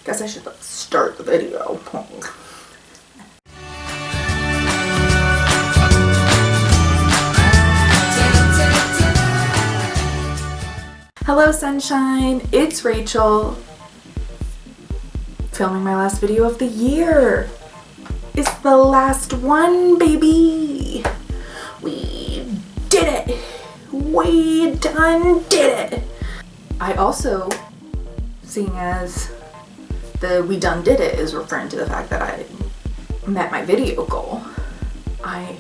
Guess I should start the video. Hello sunshine, it's Rachel, filming my last video of the year. It's the last one, baby. We did it. We done did it. I also, seeing as the we done did it is referring to the fact that I met my video goal, I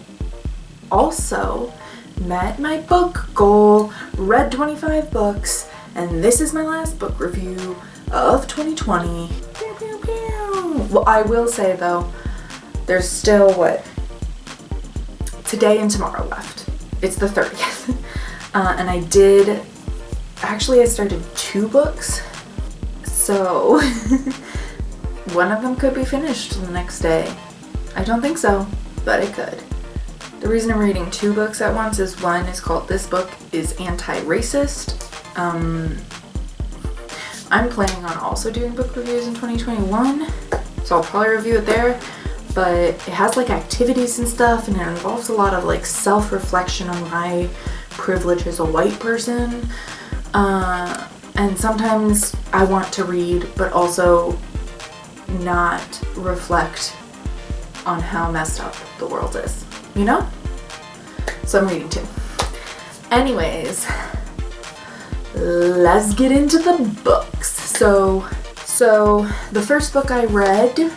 also met my book goal, read 25 books, and this is my last book review of 2020. Pew, pew, pew. Well, I will say though, there's still today and tomorrow left. It's the 30th. And I started 2 books, so one of them could be finished the next day. I don't think so, but it could. The reason I'm reading 2 books at once is one is called This Book is Anti-Racist. I'm planning on also doing book reviews in 2021, so I'll probably review it there, but it has like activities and stuff, and it involves a lot of like self-reflection on my privilege as a white person, and sometimes I want to read but also not reflect on how messed up the world is, you know? So I'm reading 2. Anyways, let's get into the books. So the first book I read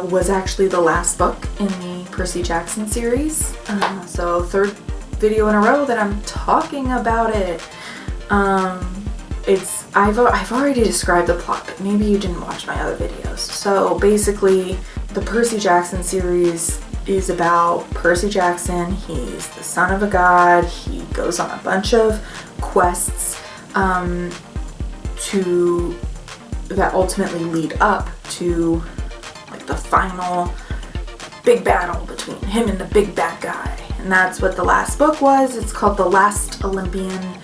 was actually the last book in the Percy Jackson series. So 3rd video in a row that I'm talking about it. I've already described the plot, but maybe you didn't watch my other videos. So basically, the Percy Jackson series is about Percy Jackson. He's the son of a god. He goes on a bunch of quests that ultimately lead up to like the final big battle between him and the big bad guy. And that's what the last book was. It's called The Last Olympian.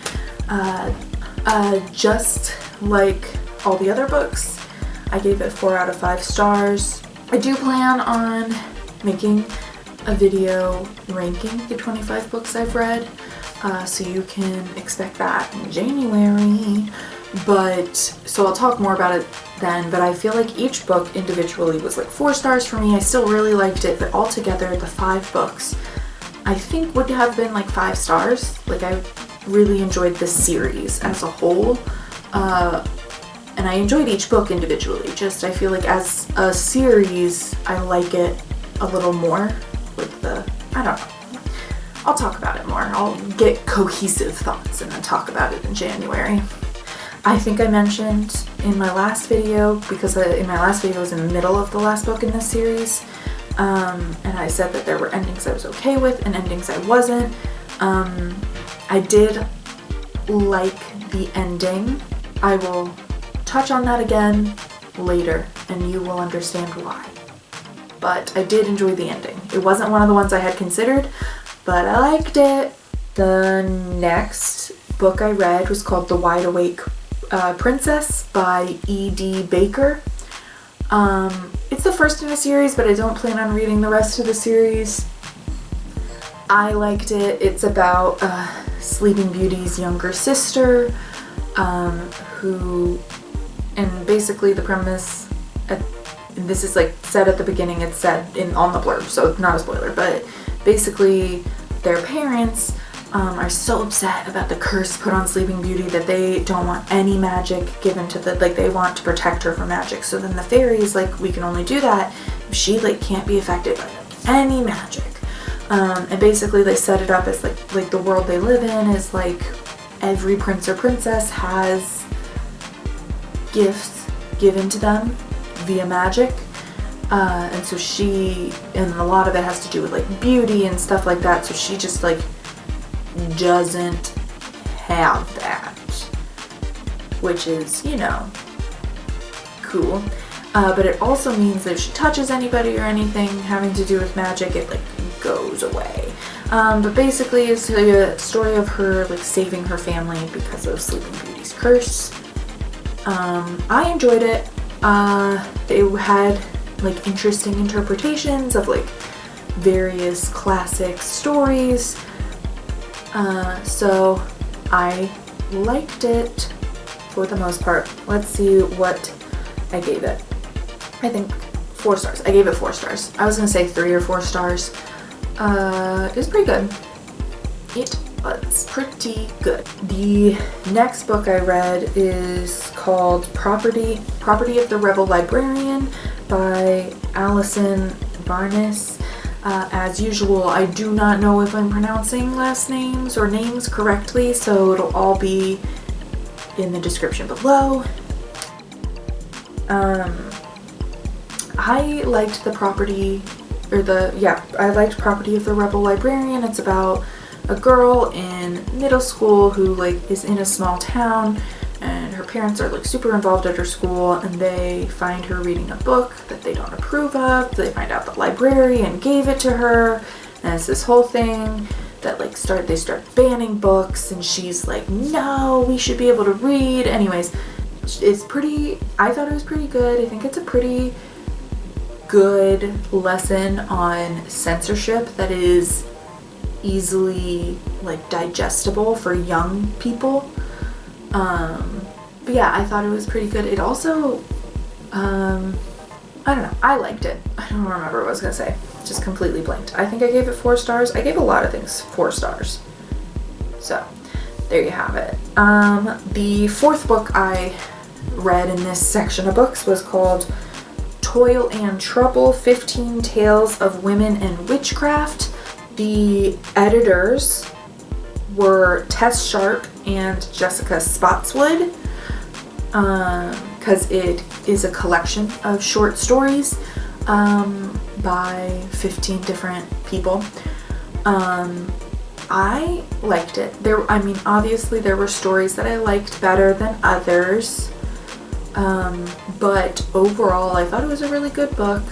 Just like all the other books, I gave it 4 out of 5 stars. I do plan on making a video ranking the 25 books I've read, so you can expect that in January. So I'll talk more about it then, but I feel like each book individually was like 4 stars for me. I still really liked it, but altogether the 5 books I think would have been like 5 stars. Like, I really enjoyed this series as a whole, and I enjoyed each book individually. Just I feel like as a series I like it a little more with I don't know. I'll talk about it more. I'll get cohesive thoughts and then talk about it in January. I think I mentioned in my last video, because in my last video I was in the middle of the last book in this series, and I said that there were endings I was okay with and endings I wasn't. I did like the ending. I will touch on that again later and you will understand why. But I did enjoy the ending. It wasn't one of the ones I had considered, but I liked it. The next book I read was called The Wide Awake Princess by E.D. Baker. It's the first in a series, but I don't plan on reading the rest of the series. I liked it. It's about Sleeping Beauty's younger sister, and basically the premise, and this is like said at the beginning, it's said on the blurb, so it's not a spoiler, but basically their parents are so upset about the curse put on Sleeping Beauty that they don't want any magic given to they want to protect her from magic. So then the fairies, we can only do that if she can't be affected by any magic. And basically they set it up as like the world they live in is every prince or princess has gifts given to them via magic. And so and a lot of it has to do with beauty and stuff like that. So she just doesn't have that, which is, cool. But it also means that if she touches anybody or anything having to do with magic, it goes away. But basically it's a story of her saving her family because of Sleeping Beauty's curse. I enjoyed it. It had like interesting interpretations of like various classic stories. So I liked it for the most part. Let's see what I gave it. I think 4 stars. I gave it 4 stars. I was gonna say 3 or 4 stars. It was pretty good. It was pretty good. The next book I read is called Property of the Rebel Librarian by Allison Varnes. As usual, I do not know if I'm pronouncing last names or names correctly, so it'll all be in the description below. I liked I liked Property of the Rebel Librarian. It's about a girl in middle school who like is in a small town, and her parents are like super involved at her school, and they find her reading a book that they don't approve of. They find out the librarian gave it to her, and it's this whole thing that like they start banning books, and she's like, no, we should be able to read. Anyways, I thought it was pretty good. I think it's a pretty good lesson on censorship that is easily like digestible for young people. But yeah, I thought it was pretty good. It also, I don't know, I liked it. I don't remember what I was gonna say. Just completely blanked. I think I gave it 4 stars. I gave a lot of things 4 stars. So there you have it. The 4th book I read in this section of books was called Toil and Trouble, 15 Tales of Women and Witchcraft. The editors were Tess Sharpe and Jessica Spotswood, because it is a collection of short stories by 15 different people. I liked it. Obviously there were stories that I liked better than others. But overall, I thought it was a really good book.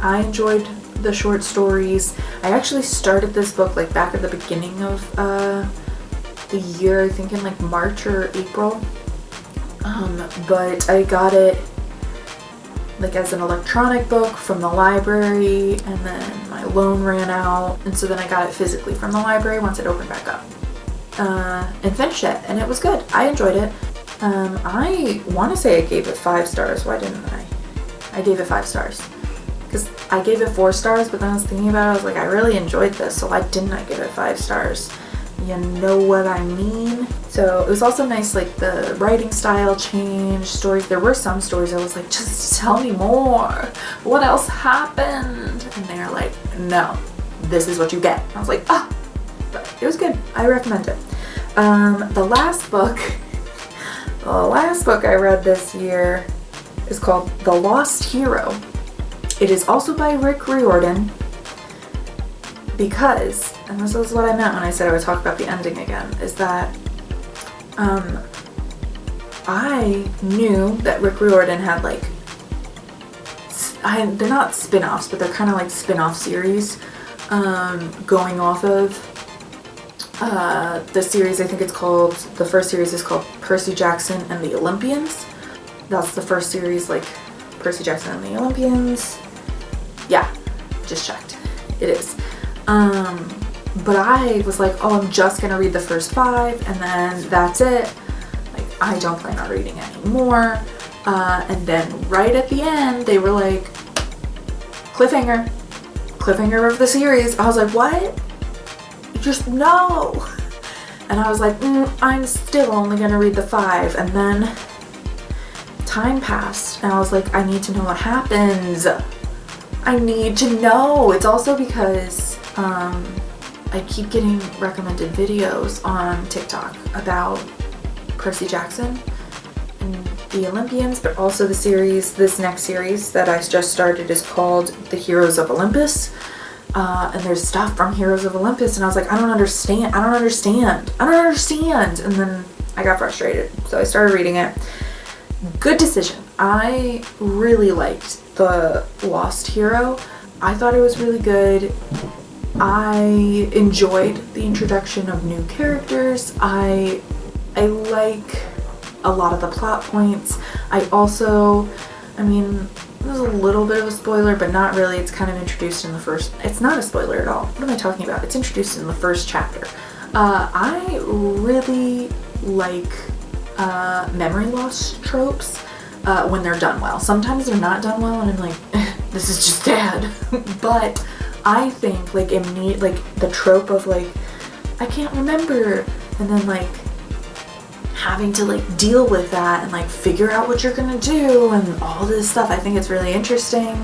I enjoyed the short stories. I actually started this book like back at the beginning of the year, I think in like March or April. But I got it like as an electronic book from the library, and then my loan ran out, and so then I got it physically from the library once it opened back up. And finished it, and it was good. I enjoyed it. I want to say I gave it 5 stars. Why didn't I? I gave it 5 stars. Because I gave it 4 stars, but then I was thinking about it, I was like, I really enjoyed this, so why didn't I give it 5 stars? You know what I mean? So it was also nice, like the writing style changed, stories. There were some stories I was like, just tell me more. What else happened? And they're like, no, this is what you get. I was like, ah, but it was good. I recommend it. The last book I read this year is called The Lost Hero. It is also by Riordan, because, and this is what I meant when I said I would talk about the ending again, is that I knew that Riordan had like, they're not spin-offs, but they're kind of like spin-off series going off of the series. I think it's called, the first series is called Percy Jackson and the Olympians. That's the first series, like Percy Jackson and the Olympians. Yeah, just checked. It is. But I was like, oh, I'm just gonna read the first 5 and then that's it. Like, I don't plan on reading anymore. And then right at the end, they were like, cliffhanger of the series. I was like, what? Just no. And I was like, I'm still only gonna read the 5. And then time passed, and I was like, I need to know what happens. I need to know. It's also because I keep getting recommended videos on TikTok about Percy Jackson and the Olympians, but also the series, this next series that I just started is called The Heroes of Olympus. And there's stuff from Heroes of Olympus, and I was like, I don't understand. And then I got frustrated, so I started reading it. Good decision. I really liked The Lost Hero. I thought it was really good. I enjoyed the introduction of new characters. I like a lot of the plot points. I mean, there's a little bit of a spoiler, but not really. It's kind of introduced in the first, it's not a spoiler at all. What am I talking about? It's introduced in the first chapter. I really like memory loss tropes when they're done well. Sometimes they're not done well and I'm like, this is just bad. But I think like the trope of like, I can't remember, and then like having to like deal with that and like figure out what you're gonna do and all this stuff. I think it's really interesting.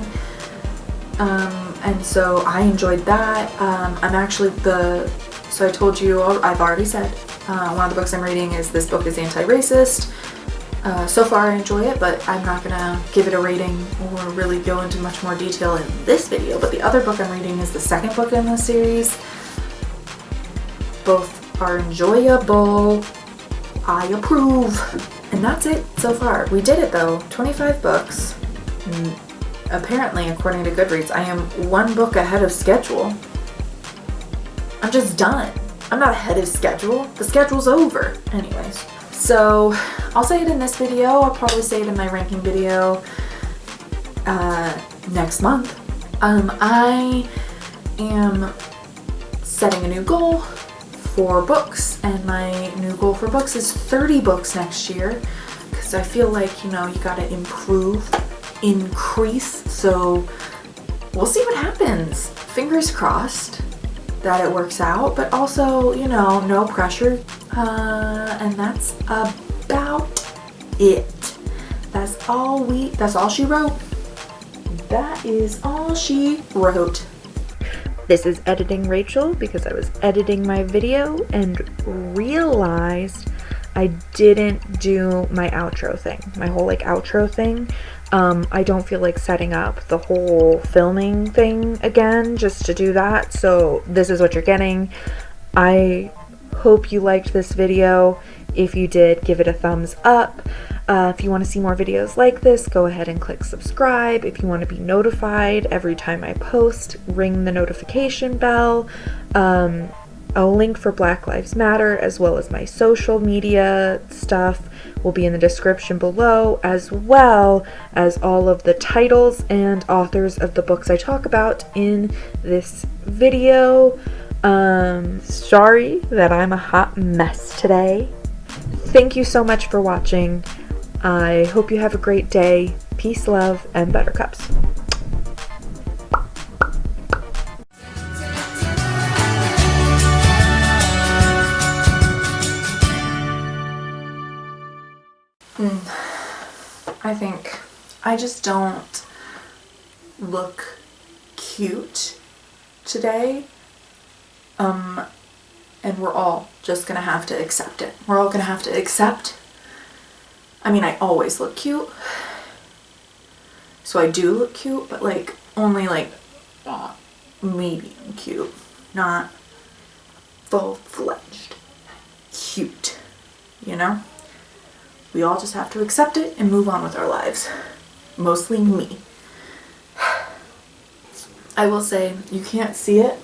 And so I enjoyed that. So I told you, I've already said, one of the books I'm reading is, this book is anti-racist. So far I enjoy it, but I'm not gonna give it a rating or really go into much more detail in this video. But the other book I'm reading is the second book in the series. Both are enjoyable. I approve. And that's it so far. We did it though. 25 books. Apparently, according to Goodreads, I am one book ahead of schedule. I'm just done. I'm not ahead of schedule. The schedule's over. Anyways. So, I'll say it in this video. I'll probably say it in my ranking video next month. I am setting a new goal for books, and my new goal for books is 30 books next year, because I feel like, you know, you gotta increase, so we'll see what happens. Fingers crossed that it works out, but also, you know, no pressure, and that's about it. That's all she wrote. That is all she wrote. This is Editing Rachel, because I was editing my video and realized I didn't do my outro thing, my whole like outro thing. I don't feel like setting up the whole filming thing again just to do that, so this is what you're getting. I hope you liked this video. If you did, give it a thumbs up. If you want to see more videos like this, go ahead and click subscribe. If you want to be notified every time I post, ring the notification bell. A link for Black Lives Matter, as well as my social media stuff, will be in the description below, as well as all of the titles and authors of the books I talk about in this video. Sorry that I'm a hot mess today. Thank you so much for watching. I hope you have a great day. Peace, love, and buttercups. I think I just don't look cute today. And we're all just gonna have to accept it. We're all gonna have to accept. I mean, I always look cute. So I do look cute, but like only like medium cute, not full-fledged cute, you know? We all just have to accept it and move on with our lives. Mostly me. I will say, you can't see it,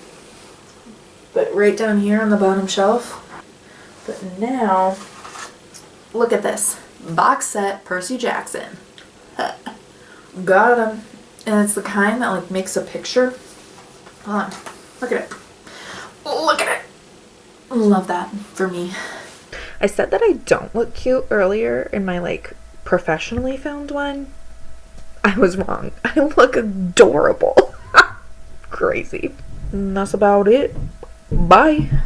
but right down here on the bottom shelf. But now, look at this. Box set Percy Jackson. Got him. And it's the kind that like makes a picture. Hold on. Look at it. Look at it. Love that for me. I said that I don't look cute earlier in my like professionally filmed one. I was wrong. I look adorable. Crazy. And that's about it. Bye.